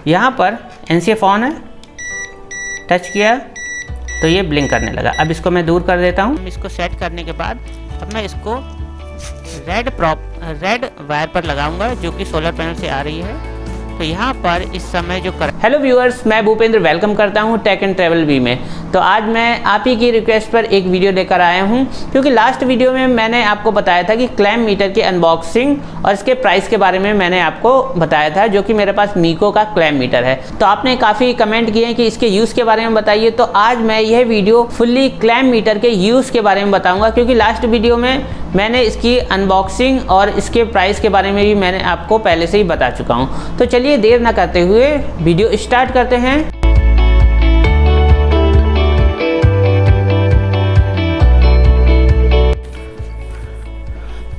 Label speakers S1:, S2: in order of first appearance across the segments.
S1: यहाँ पर NCF on है, टच किया तो ये ब्लिंक करने लगा। अब इसको मैं दूर कर देता हूँ। इसको सेट करने के बाद अब मैं इसको रेड वायर पर लगाऊंगा जो कि सोलर पैनल से आ रही है। तो यहाँ पर इस समय जो हेलो व्यूअर्स, मैं भूपेंद्र वेलकम करता हूँ टेक एंड ट्रैवल वी में। तो आज मैं आप ही की रिक्वेस्ट पर एक वीडियो लेकर आया हूँ, क्योंकि लास्ट वीडियो में मैंने आपको बताया था कि क्लैम मीटर की अनबॉक्सिंग और इसके प्राइस के बारे में मैंने आपको बताया था, जो कि मेरे पास मीको का क्लैम मीटर है। तो आपने काफ़ी कमेंट किए हैं कि इसके यूज़ के बारे में बताइए। तो आज मैं यह वीडियो फुल्ली क्लैम मीटर के यूज़ के बारे में बताऊँगा, क्योंकि लास्ट वीडियो में मैंने इसकी अनबॉक्सिंग और इसके प्राइस के बारे में भी मैंने आपको पहले से ही बता चुका हूँ। तो चलिए देर ना करते हुए वीडियो स्टार्ट करते हैं।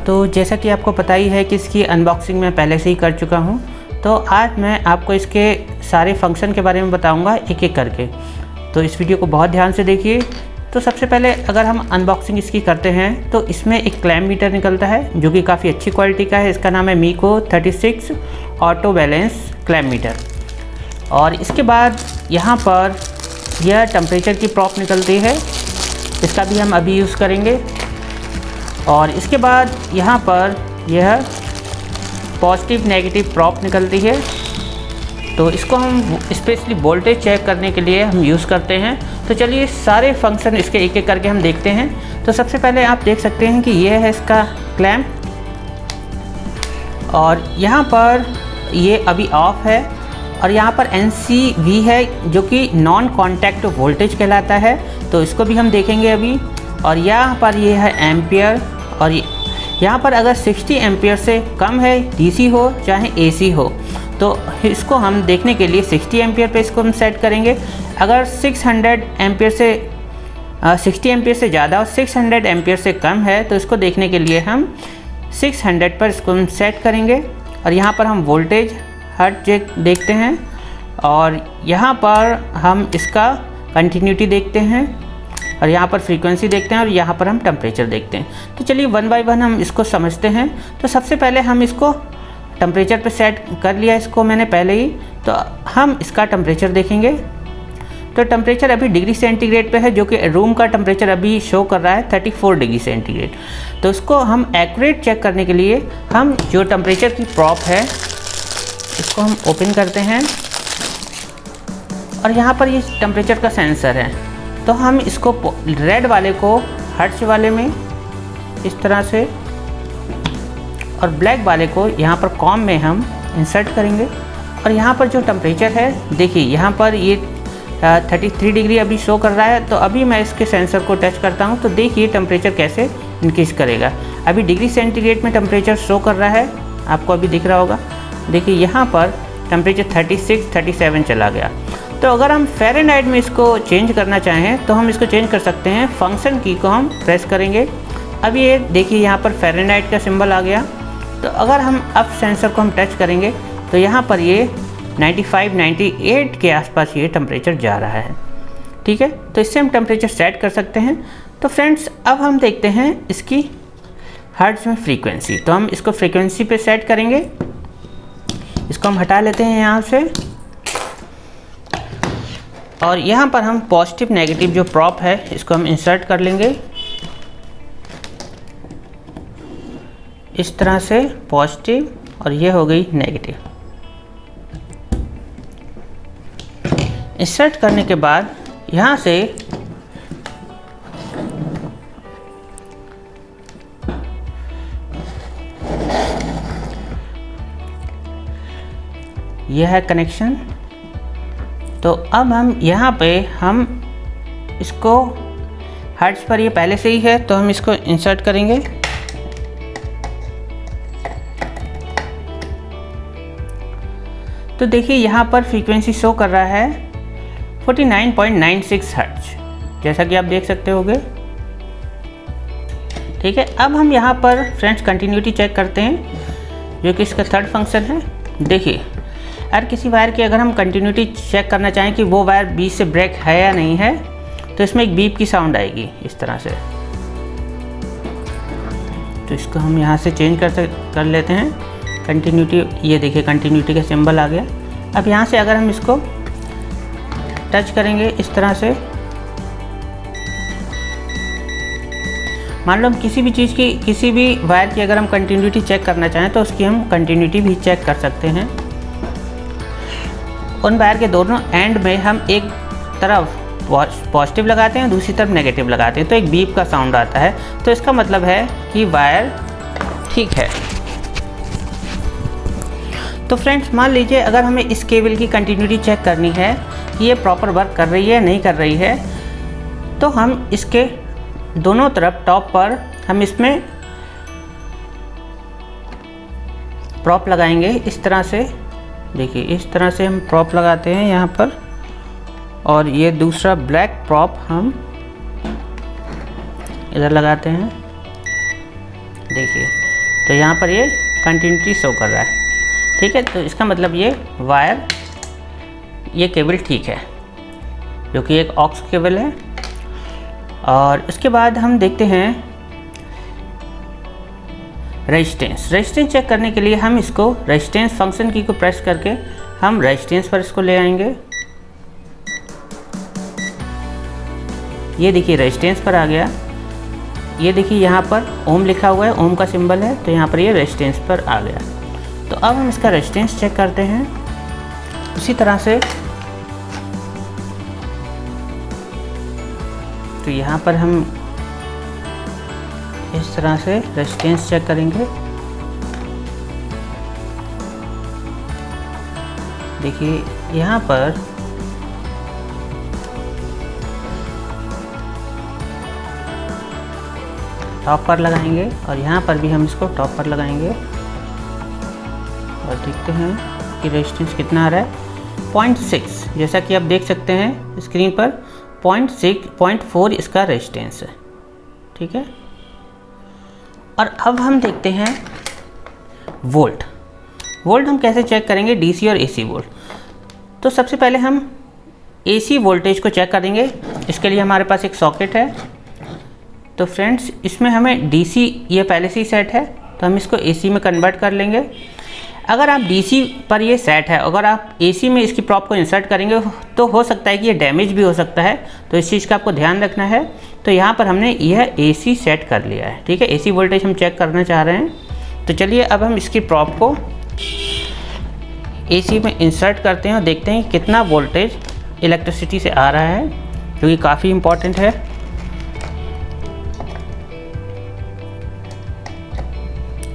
S1: तो जैसा कि आपको पता ही है कि इसकी अनबॉक्सिंग मैं पहले से ही कर चुका हूँ। तो आज मैं आपको इसके सारे फंक्शन के बारे में बताऊँगा एक एक करके। तो इस वीडियो को बहुत ध्यान से देखिए। तो सबसे पहले अगर हम अनबॉक्सिंग इसकी करते हैं तो इसमें एक क्लैम मीटर निकलता है जो कि काफ़ी अच्छी क्वालिटी का है। इसका नाम है मीको 36 ऑटो बैलेंस क्लैम मीटर। और इसके बाद यहाँ पर यह टेम्परेचर की प्रॉप निकलती है, इसका भी हम अभी यूज़ करेंगे। और इसके बाद यहाँ पर यह पॉजिटिव नेगेटिव प्रॉप निकलती है, तो इसको हम स्पेशली वोल्टेज चेक करने के लिए हम यूज़ करते हैं। तो चलिए सारे फंक्शन इसके एक एक करके हम देखते हैं। तो सबसे पहले आप देख सकते हैं कि यह है इसका क्लैम्प, और यहाँ पर ये अभी ऑफ है। और यहाँ पर NCV है जो कि नॉन कॉन्टैक्ट वोल्टेज कहलाता है, तो इसको भी हम देखेंगे अभी। और यहाँ पर ये है एम्पियर, और यहाँ पर अगर 60 एम्पियर से कम है, DC हो चाहे AC हो, तो इसको हम देखने के लिए 60 एम्पियर पे इसको हम सेट करेंगे। अगर 600 एम्पियर से 60 एम्पियर से ज़्यादा और 600 एम्पियर से कम है, तो इसको देखने के लिए हम 600 पर इसको हम सेट करेंगे। और यहाँ पर हम वोल्टेज हर चेक देखते हैं, और यहाँ पर हम इसका कंटिन्यूटी देखते हैं, और यहाँ पर फ्रीक्वेंसी देखते हैं, और यहाँ पर हम टेम्परेचर देखते हैं। तो चलिए वन बाय वन हम इसको समझते हैं। तो सबसे पहले हम इसको टेम्परेचर पे सेट कर लिया इसको मैंने पहले ही। तो हम इसका टेम्परेचर देखेंगे। तो टेम्परेचर अभी डिग्री सेंटीग्रेड पे है, जो कि रूम का टेम्परेचर अभी शो कर रहा है 34 डिग्री सेंटीग्रेड। तो इसको हम एक्यूरेट चेक करने के लिए हम जो टेम्परेचर की प्रॉप है इसको हम ओपन करते हैं, और यहाँ पर ये टेम्परेचर का सेंसर है। तो हम इसको रेड वाले को हर्ट्ज वाले में इस तरह से, और ब्लैक वाले को यहाँ पर कॉम में हम इंसर्ट करेंगे। और यहाँ पर जो टेम्परेचर है देखिए, यहाँ पर ये 33 डिग्री अभी शो कर रहा है। तो अभी मैं इसके सेंसर को टच करता हूँ, तो देखिए टेम्परेचर कैसे इंक्रीज़ करेगा। अभी डिग्री सेंटीग्रेड में टेम्परेचर शो कर रहा है, आपको अभी दिख रहा होगा। देखिए यहाँ पर टेम्परेचर 36, 37 चला गया। तो अगर हम फ़ारेनहाइट में इसको चेंज करना चाहें तो हम इसको चेंज कर सकते हैं। फंक्शन की को हम प्रेस करेंगे। अब ये देखिए यहाँ पर फ़ारेनहाइट का सिंबल आ गया। तो अगर हम अब सेंसर को हम टच करेंगे तो यहाँ पर ये 95, 98 के आसपास ये टेम्परेचर जा रहा है। ठीक है, तो इससे हम टेम्परेचर सेट कर सकते हैं। तो फ्रेंड्स, अब हम देखते हैं इसकी हर्ट्ज में फ्रीक्वेंसी। तो हम इसको फ्रीक्वेंसी पे सेट करेंगे। इसको हम हटा लेते हैं यहाँ से, और यहाँ पर हम पॉजिटिव नेगेटिव जो प्रॉप है इसको हम इंसर्ट कर लेंगे इस तरह से, पॉजिटिव, और ये हो गई नेगेटिव। इंसर्ट करने के बाद यहाँ से यह है कनेक्शन। तो अब हम यहाँ पे हम इसको हर्ट्ज पर, ये पहले से ही है तो हम इसको इंसर्ट करेंगे। तो देखिए यहाँ पर फ्रीक्वेंसी शो कर रहा है 49.96 हर्ट्ज, जैसा कि आप देख सकते होंगे। ठीक है, अब हम यहाँ पर फ्रेंड्स कंटिन्यूटी चेक करते हैं, जो कि इसका थर्ड फंक्शन है। देखिए, अगर किसी वायर की अगर हम कंटिन्यूटी चेक करना चाहें कि वो वायर बीच से ब्रेक है या नहीं है, तो इसमें एक बीप की साउंड आएगी इस तरह से। तो इसको हम यहाँ से चेंज कर लेते हैं कंटिन्यूटी। ये देखिए कंटिन्यूटी का सिंबल आ गया। अब यहाँ से अगर हम इसको टच करेंगे इस तरह से, मान लो हम किसी भी चीज़ की, किसी भी वायर की अगर हम कंटिन्यूटी चेक करना चाहें तो उसकी हम कंटिन्यूटी भी चेक कर सकते हैं। उन वायर के दोनों एंड में हम एक तरफ पॉजिटिव लगाते हैं, दूसरी तरफ नेगेटिव लगाते हैं, तो एक बीप का साउंड आता है, तो इसका मतलब है कि वायर ठीक है। तो फ्रेंड्स मान लीजिए अगर हमें इस केबल की कंटिन्यूटी चेक करनी है कि ये प्रॉपर वर्क कर रही है नहीं कर रही है, तो हम इसके दोनों तरफ टॉप पर हम इसमें प्रॉप लगाएंगे इस तरह से। देखिए इस तरह से हम प्रॉप लगाते हैं यहाँ पर, और ये दूसरा ब्लैक प्रॉप हम इधर लगाते हैं। देखिए तो यहाँ पर ये कंटिन्यूटी शो कर रहा है, ठीक है। तो इसका मतलब ये वायर, ये केबल ठीक है, जो कि एक ऑक्स केबल है। और उसके बाद हम देखते हैं रेजिस्टेंस। रेजिस्टेंस चेक करने के लिए हम इसको रेजिस्टेंस फंक्शन की को प्रेस करके हम रेजिस्टेंस पर इसको ले आएंगे। ये देखिए रेजिस्टेंस पर आ गया। ये देखिए यहाँ पर ओम लिखा हुआ है, ओम का सिंबल है, तो यहाँ पर ये रेजिस्टेंस पर आ गया। तो अब हम इसका रेजिस्टेंस चेक करते हैं उसी तरह से। तो यहाँ पर हम इस तरह से रेजिस्टेंस चेक करेंगे। देखिए यहाँ पर टॉप पर लगाएंगे और यहाँ पर भी हम इसको टॉप पर लगाएंगे और देखते हैं कि रेजिस्टेंस कितना आ रहा है। 0.6, जैसा कि आप देख सकते हैं स्क्रीन पर 0.4 इसका रेजिस्टेंस है, ठीक है। और अब हम देखते हैं वोल्ट। वोल्ट हम कैसे चेक करेंगे, डीसी और एसी वोल्ट। तो सबसे पहले हम एसी वोल्टेज को चेक करेंगे। इसके लिए हमारे पास एक सॉकेट है। तो फ्रेंड्स इसमें हमें डीसी ये पहले से ही सेट है, तो हम इसको एसी में कन्वर्ट कर लेंगे। अगर आप डीसी पर ये सेट है, अगर आप एसी में इसकी प्रॉप को इंसर्ट करेंगे तो हो सकता है कि ये डैमेज भी हो सकता है, तो इस चीज़ का आपको ध्यान रखना है। तो यहाँ पर हमने यह एसी सेट कर लिया है, ठीक है। एसी वोल्टेज हम चेक करना चाह रहे हैं। तो चलिए अब हम इसकी प्रॉप को एसी में इंसर्ट करते हैं और देखते हैं कितना वोल्टेज इलेक्ट्रिसिटी से आ रहा है, जो कि काफ़ी इम्पॉर्टेंट है।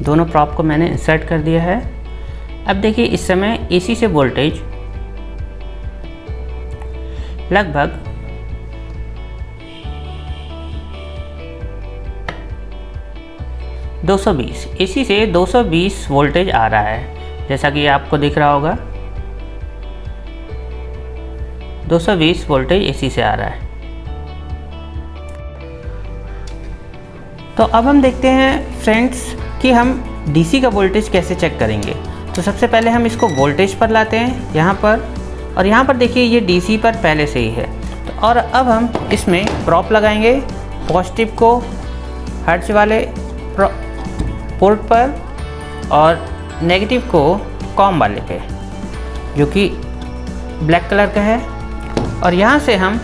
S1: दोनों प्रॉप को मैंने इंसर्ट कर दिया है। अब देखिए इस समय एसी से वोल्टेज लगभग 220, एसी से 220 वोल्टेज आ रहा है, जैसा कि आपको दिख रहा होगा। 220 वोल्टेज एसी से आ रहा है। तो अब हम देखते हैं फ्रेंड्स कि हम डीसी का वोल्टेज कैसे चेक करेंगे। तो सबसे पहले हम इसको वोल्टेज पर लाते हैं यहाँ पर, और यहाँ पर देखिए ये डीसी पर पहले से ही है। तो और अब हम इसमें प्रॉप लगाएंगे, पॉजिटिव को हर्ट्ज वाले पोर्ट पर और नेगेटिव को कॉम वाले पे, जो कि ब्लैक कलर का है। और यहाँ से हम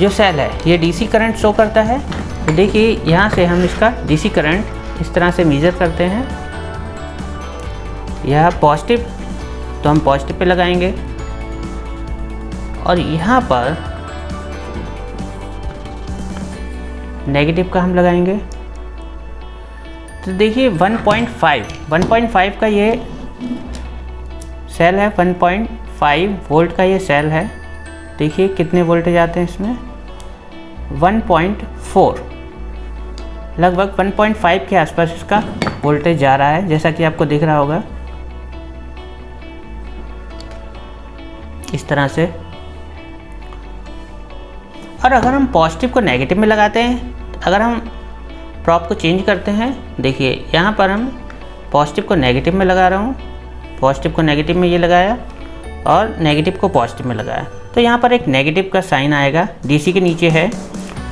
S1: जो सेल है ये डीसी करंट शो करता है। तो देखिए यहाँ से हम इसका डीसी करंट इस तरह से मेज़र करते हैं। यह पॉजिटिव, तो हम पॉजिटिव पे लगाएंगे, और यहाँ पर नेगेटिव का हम लगाएंगे। तो देखिए 1.5 का ये सेल है, 1.5 वोल्ट का ये सेल है। देखिए कितने वोल्टेज आते हैं इसमें, 1.4, लगभग 1.5 के आसपास इसका वोल्टेज जा रहा है, जैसा कि आपको दिख रहा होगा इस तरह से। और अगर हम पॉजिटिव को नेगेटिव में लगाते हैं, अगर हम प्रॉप को चेंज करते हैं, देखिए यहाँ पर हम पॉजिटिव को नेगेटिव में लगा रहा हूँ, पॉजिटिव को नेगेटिव में ये लगाया और नेगेटिव को पॉजिटिव में लगाया, तो यहाँ पर एक नेगेटिव का साइन आएगा, डीसी के नीचे है।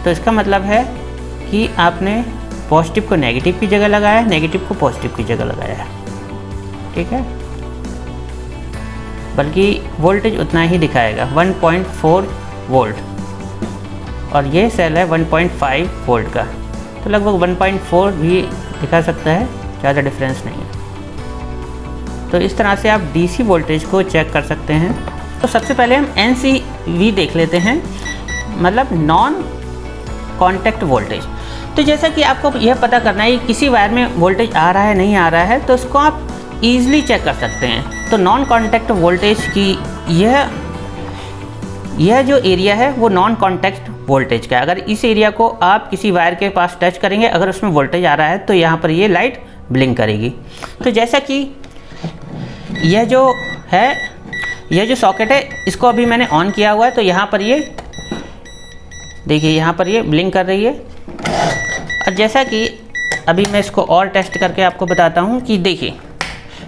S1: तो इसका मतलब है कि आपने पॉजिटिव को नेगेटिव की जगह लगाया, नेगेटिव को पॉजिटिव की जगह लगाया है, ठीक है। बल्कि वोल्टेज उतना ही दिखाएगा 1.4 वोल्ट, और ये सेल है 1.5 वोल्ट का, तो लगभग 1.4 भी दिखा सकता है, ज़्यादा डिफरेंस नहीं है। तो इस तरह से आप डीसी वोल्टेज को चेक कर सकते हैं। तो सबसे पहले हम एनसीवी देख लेते हैं, मतलब नॉन कॉन्टैक्ट वोल्टेज। तो जैसा कि आपको यह पता करना है कि किसी वायर में वोल्टेज आ रहा है नहीं आ रहा है, तो उसको आप ईजिली चेक कर सकते हैं। तो नॉन कॉन्टैक्ट वोल्टेज की यह जो एरिया है वो नॉन कॉन्टैक्ट वोल्टेज का है। अगर इस एरिया को आप किसी वायर के पास टच करेंगे, अगर उसमें वोल्टेज आ रहा है तो यहाँ पर ये लाइट ब्लिंक करेगी। तो जैसा कि यह जो सॉकेट है, इसको अभी मैंने ऑन किया हुआ है, तो यहाँ पर ये देखिए, यहाँ पर ये ब्लिंक कर रही है। और जैसा कि अभी मैं इसको और टेस्ट करके आपको बताता हूँ कि देखिए,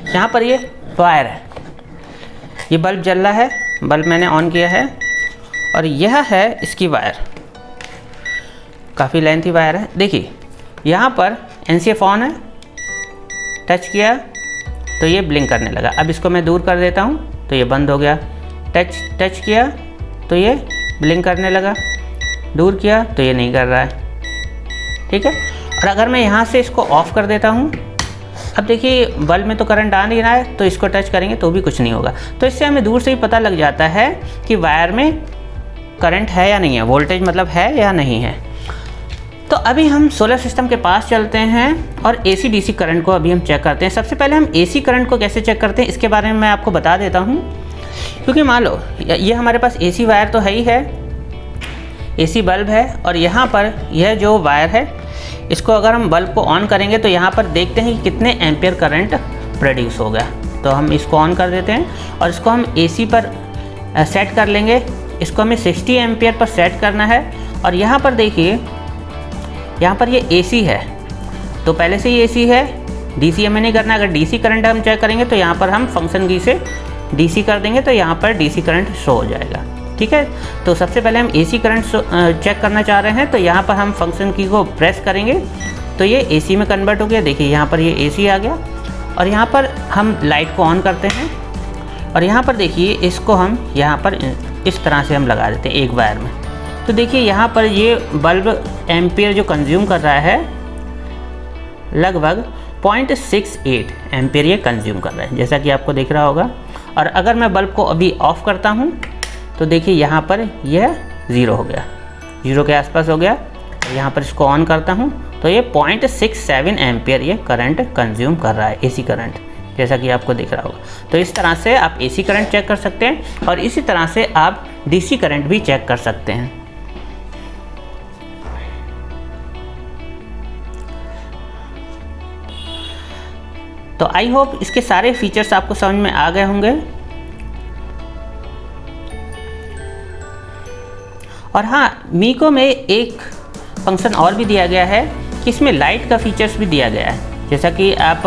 S1: यहाँ पर ये वायर है, ये बल्ब जल रहा है, बल्ब मैंने ऑन किया है, और यह है इसकी वायर, काफ़ी लेंथी वायर है। देखिए यहाँ पर NCF ऑन है, टच किया तो ये ब्लिंक करने लगा। अब इसको मैं दूर कर देता हूँ तो ये बंद हो गया। टच किया तो ये ब्लिंक करने लगा, दूर किया तो ये नहीं कर रहा है, ठीक है। और अगर मैं यहाँ से इसको ऑफ़ कर देता हूँ, अब देखिए बल्ब में तो करंट आ नहीं रहा है, तो इसको टच करेंगे तो भी कुछ नहीं होगा। तो इससे हमें दूर से ही पता लग जाता है कि वायर में करंट है या नहीं है, वोल्टेज मतलब है या नहीं है। तो अभी हम सोलर सिस्टम के पास चलते हैं और AC DC करंट को अभी हम चेक करते हैं। सबसे पहले हम AC करंट को कैसे चेक करते हैं इसके बारे में मैं आपको बता देता हूँ। क्योंकि मान लो ये हमारे पास AC वायर तो है ही है, AC बल्ब है, और यहाँ पर यह जो वायर है, इसको अगर हम बल्ब को ऑन करेंगे तो यहाँ पर देखते हैं कि कितने एम्पियर करंट प्रोड्यूस हो गया। तो हम इसको ऑन कर देते हैं और इसको हम AC पर सेट कर लेंगे। इसको हमें 60 एम्पियर पर सेट करना है। और यहाँ पर देखिए, यहाँ पर ये AC है, तो पहले से ही AC है, DC हमें नहीं करना। अगर DC करंट हम चेक करेंगे तो यहाँ पर हम फंक्शन की से DC कर देंगे, तो यहाँ पर DC करंट शो हो जाएगा, ठीक है। तो सबसे पहले हम AC करंट चेक करना चाह रहे हैं, तो यहाँ पर हम फंक्शन की को प्रेस करेंगे तो ये AC में कन्वर्ट हो गया। देखिए यहाँ पर ये AC आ गया। और यहाँ पर हम लाइट को ऑन करते हैं, और यहाँ पर देखिए इसको हम यहाँ पर इस तरह से हम लगा देते हैं एक वायर में। तो देखिए यहाँ पर ये बल्ब एम्पियर जो कंज्यूम कर रहा है, लगभग 0.68 एम्पियर ये कंज्यूम कर रहा है, जैसा कि आपको दिख रहा होगा। और अगर मैं बल्ब को अभी ऑफ़ करता हूँ तो देखिए यहाँ पर यह 0 हो गया, 0 के आसपास हो गया। यहाँ पर इसको ऑन करता हूँ तो ये 0.67 एम्पियर ये करंट कंज्यूम कर रहा है, AC करंट, जैसा कि आपको दिख रहा होगा। तो इस तरह से आप AC करंट चेक कर सकते हैं, और इसी तरह से आप DC करंट भी चेक कर सकते हैं। तो आई होप इसके सारे फीचर्स आपको समझ में आ गए होंगे। और हाँ, मीको में एक फंक्शन और भी दिया गया है कि इसमें लाइट का फीचर्स भी दिया गया है। जैसा कि आप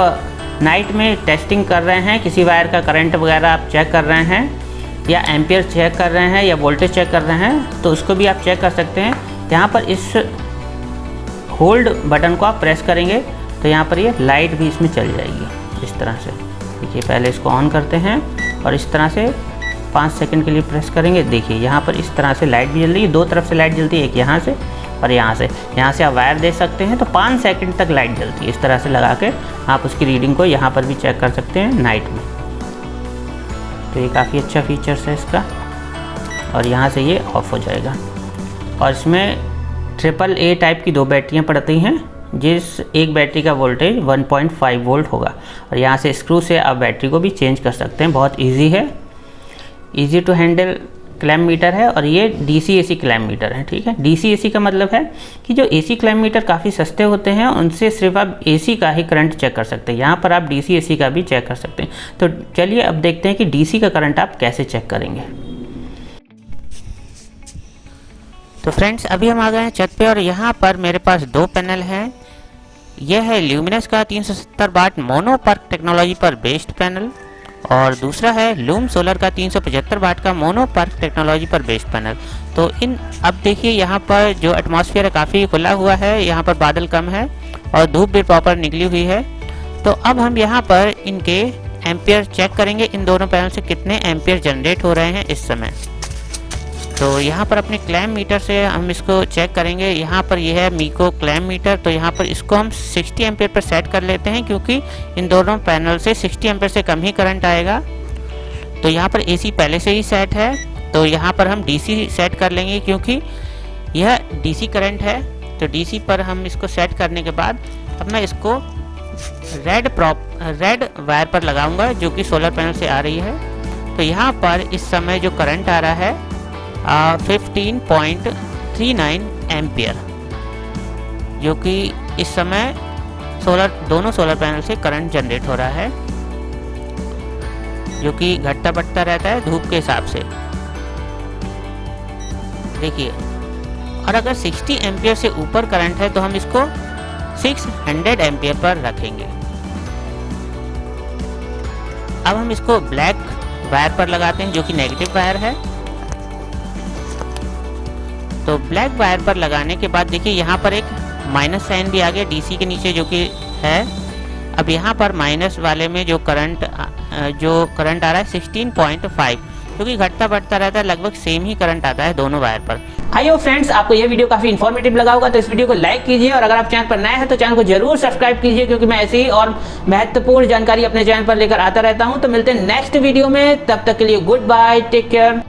S1: नाइट में टेस्टिंग कर रहे हैं, किसी वायर का करंट वगैरह आप चेक कर रहे हैं, या एम्पियर चेक कर रहे हैं, या वोल्टेज चेक कर रहे हैं, तो उसको भी आप चेक कर सकते हैं। यहाँ पर इस होल्ड बटन को आप प्रेस करेंगे तो यहाँ पर ये लाइट भी इसमें चल जाएगी इस तरह से। देखिए पहले इसको ऑन करते हैं और इस तरह से 5 सेकंड के लिए प्रेस करेंगे। देखिए यहाँ पर इस तरह से लाइट भी जल रही है, 2 तरफ से लाइट जलती है, एक यहाँ से और यहाँ से आप वायर देख सकते हैं। तो 5 सेकंड तक लाइट जलती है। इस तरह से लगा के आप उसकी रीडिंग को यहाँ पर भी चेक कर सकते हैं नाइट में। तो ये काफ़ी अच्छा फीचर्स है इसका। और यहाँ से ये ऑफ हो जाएगा। और इसमें AAA टाइप की 2 बैटरियाँ पड़ती हैं, जिस एक बैटरी का वोल्टेज 1.5 वोल्ट होगा। और यहाँ से स्क्रू से आप बैटरी को भी चेंज कर सकते हैं। बहुत इजी है, easy to handle clamp meter है। और ये DC AC क्लैम्प मीटर है, ठीक है। DC AC का मतलब है कि जो AC क्लैम्प मीटर काफ़ी सस्ते होते हैं, उनसे सिर्फ आप AC का ही करंट चेक कर सकते हैं। यहाँ पर आप DC AC का भी चेक कर सकते हैं। तो चलिए अब देखते हैं कि DC का करंट आप कैसे चेक करेंगे। तो फ्रेंड्स, अभी हम आ गए हैं छत पे और यहाँ पर मेरे पास 2 पैनल हैं। यह है ल्यूमिनस का 370 वाट मोनो पर्क टेक्नोलॉजी पर बेस्ड पैनल, और दूसरा है लूम सोलर का 375 वाट का मोनो पर्क टेक्नोलॉजी पर बेस्ड पैनल। तो अब देखिए यहाँ पर जो एटमॉस्फेयर है काफ़ी खुला हुआ है, यहाँ पर बादल कम है और धूप भी प्रॉपर निकली हुई है। तो अब हम यहाँ पर इनके एम्पियर चेक करेंगे इन दोनों पैनल से कितने एम्पियर जनरेट हो रहे हैं इस समय। तो यहाँ पर अपने क्लैम मीटर से हम इसको चेक करेंगे। यहाँ पर यह है मीको क्लैम मीटर, तो यहाँ पर इसको हम 60 एम्पियर पर सेट कर लेते हैं क्योंकि इन दोनों पैनल से 60 एम्पियर से कम ही करंट आएगा। तो यहाँ पर एसी पहले से ही सेट है, तो यहाँ पर हम डीसी सेट कर लेंगे क्योंकि यह डीसी करंट है। तो डीसी पर हम इसको सेट करने के बाद अब मैं इसको रेड वायर पर लगाऊंगा जो कि सोलर पैनल से आ रही है। तो यहाँ पर इस समय जो करंट आ रहा है 15.39 एम्पियर, जो कि इस समय दोनों सोलर पैनल से करंट जनरेट हो रहा है, जो कि घटता बढ़ता रहता है धूप के हिसाब से। देखिए, और अगर 60 एम्पियर से ऊपर करंट है तो हम इसको 600 एम्पियर पर रखेंगे। अब हम इसको ब्लैक वायर पर लगाते हैं जो कि नेगेटिव वायर है। तो ब्लैक वायर पर लगाने के बाद देखिए यहाँ पर एक माइनस साइन भी आ गया डीसी के नीचे जो कि है। अब यहाँ पर माइनस वाले में जो करंट आ रहा है 16.5, क्योंकि घटता बढ़ता रहता है, लगभग सेम ही करंट आता है दोनों वायर पर। हाय फ्रेंड्स, आपको ये वीडियो काफी इन्फॉर्मेटिव लगा होगा, तो इस वीडियो को लाइक कीजिए और अगर आप चैनल पर नए हैं तो चैनल को जरूर सब्सक्राइब कीजिए, क्योंकि मैं ऐसी ही और महत्वपूर्ण जानकारी अपने चैनल पर लेकर आता रहता हूं। तो मिलते हैं नेक्स्ट वीडियो में, तब तक के लिए गुड बाय, टेक केयर।